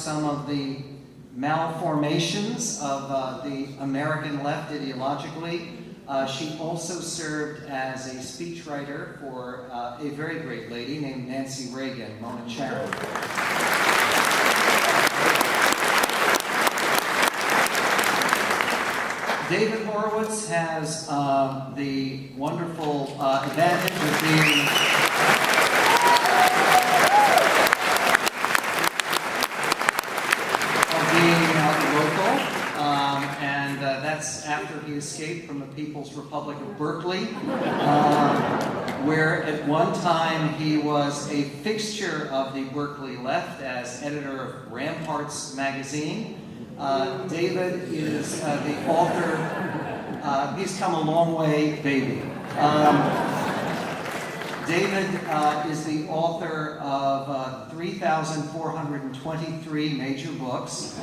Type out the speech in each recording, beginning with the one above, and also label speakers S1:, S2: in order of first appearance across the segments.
S1: some of the malformations of the American left ideologically. She also served as a speechwriter for a very great lady named Nancy Reagan, Mona Charen. David Horowitz has the wonderful advantage of being local, and that's after he escaped from the People's Republic of Berkeley, where at one time he was a fixture of the Berkeley left as editor of Ramparts magazine. David is the author, he's come a long way, baby. David is the author of 3,423 major books,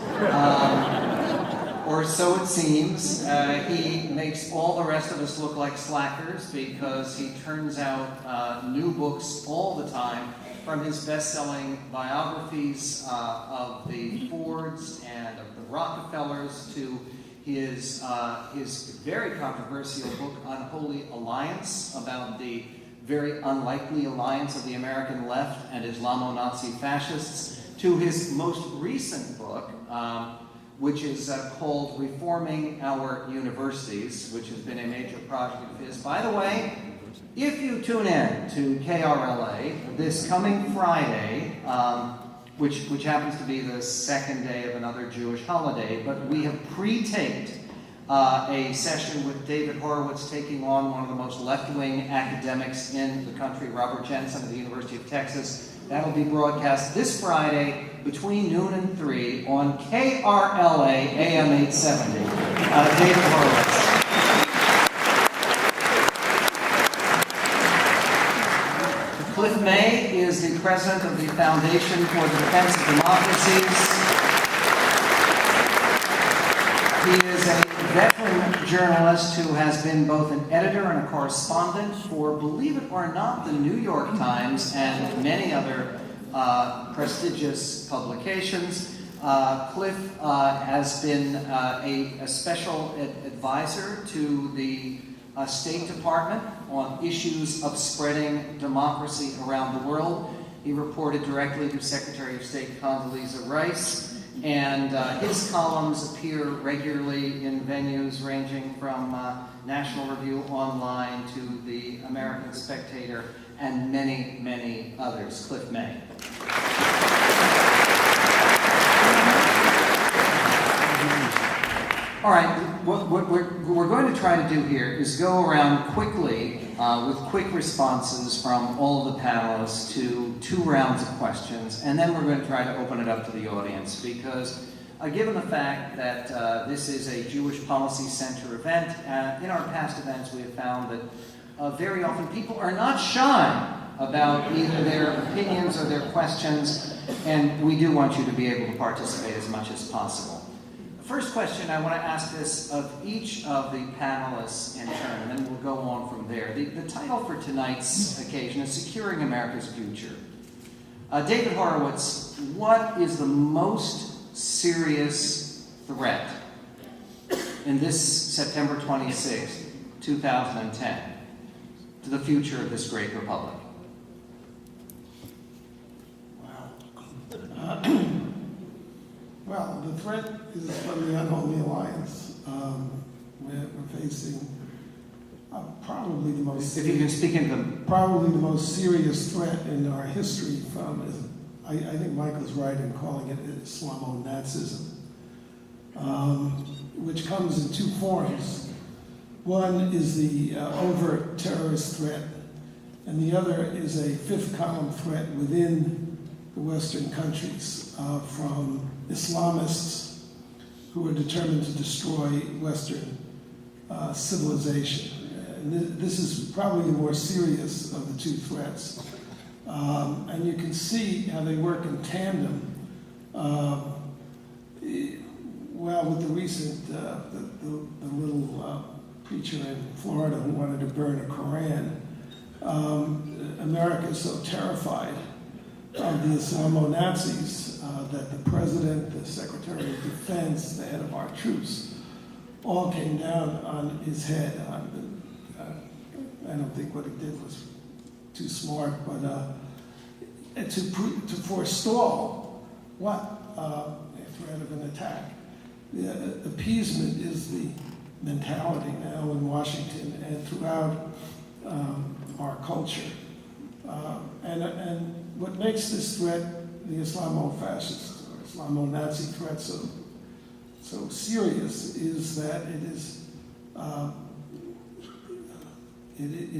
S1: or so it seems. He makes all the rest of us look like slackers because he turns out new books all the time, from his best-selling biographies of the Fords and of the Rockefellers to his very controversial book, Unholy Alliance, about the very unlikely alliance of the American left and Islamo-Nazi fascists, to his most recent book, which is called Reforming Our Universities, which has been a major project of his. By the way, if you tune in to KRLA this coming Friday, which happens to be the second day of another Jewish holiday, but we have pre-taped a session with David Horowitz taking on one of the most left-wing academics in the country, Robert Jensen of the University of Texas. That'll be broadcast this Friday between noon and 3 on KRLA AM 870. David Horowitz. Cliff May is the president of the Foundation for the Defense of Democracies. He is a veteran journalist who has been both an editor and a correspondent for, believe it or not, the New York Times and many other prestigious publications. Cliff has been a special advisor to the State Department on issues of spreading democracy around the world. He reported directly to Secretary of State Condoleezza Rice, and his columns appear regularly in venues ranging from National Review Online to the American Spectator and many, many others. Cliff May. All right, what we're going to try to do here is go around quickly with quick responses from all of the panelists to 2 rounds of questions, and then we're going to try to open it up to the audience because given the fact that this is a Jewish Policy Center event, in our past events we have found that very often people are not shy about either their opinions or their questions, and we do want you to be able to participate as much as possible. First question, I want to ask this of each of the panelists in turn, and then we'll go on from there. The title for tonight's occasion is Securing America's Future. David Horowitz, what is the most serious threat in this September 26th, 2010, to the future of this great republic?
S2: Wow. Well, the threat is from the Unholy Alliance. We're facing probably the most.
S1: If you can speak into them.
S2: Probably the most serious threat in our history from. I think Michael's right in calling it Islamo-Nazism, which comes in 2 forms. One is the overt terrorist threat, and the other is a 5th column threat within the Western countries from Islamists who are determined to destroy Western civilization. And this is probably the more serious of the 2 threats. And you can see how they work in tandem. Well, with the recent, the little preacher in Florida who wanted to burn a Charen, America is so terrified of the Islamo-Nazis that the president, the secretary of defense, the head of our troops, all came down on his head. I don't think what he did was too smart, but to forestall what? A threat of an attack. The appeasement is the mentality now in Washington and throughout our culture. And what makes this threat, the Islamo-fascist or Islamo-Nazi threat, so serious is that it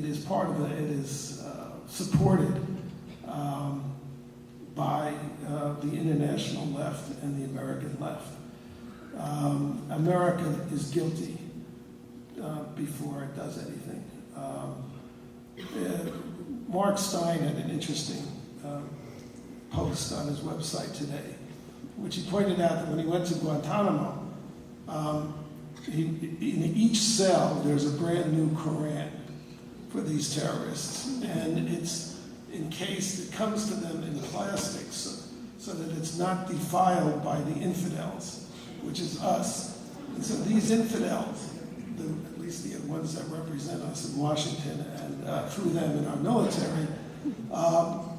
S2: is part of it is supported by the international left and the American left. America is guilty before it does anything. Mark Stein had an interesting post on his website today, which he pointed out that when he went to Guantanamo, in each cell there's a brand new Charen for these terrorists, and it's encased, it comes to them in plastics so that it's not defiled by the infidels, which is us. And so these infidels, at least the ones that represent us in Washington and through them in our military,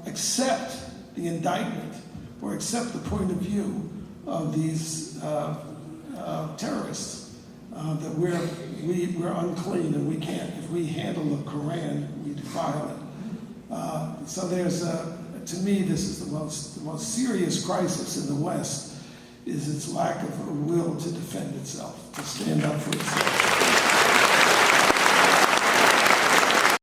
S2: accept the indictment or accept the point of view of these terrorists, that we're unclean and we can't, if we handle the Quran, we defile it. So there's to me, this is the most serious crisis in the West, is its lack of a will to defend itself, to stand up for itself.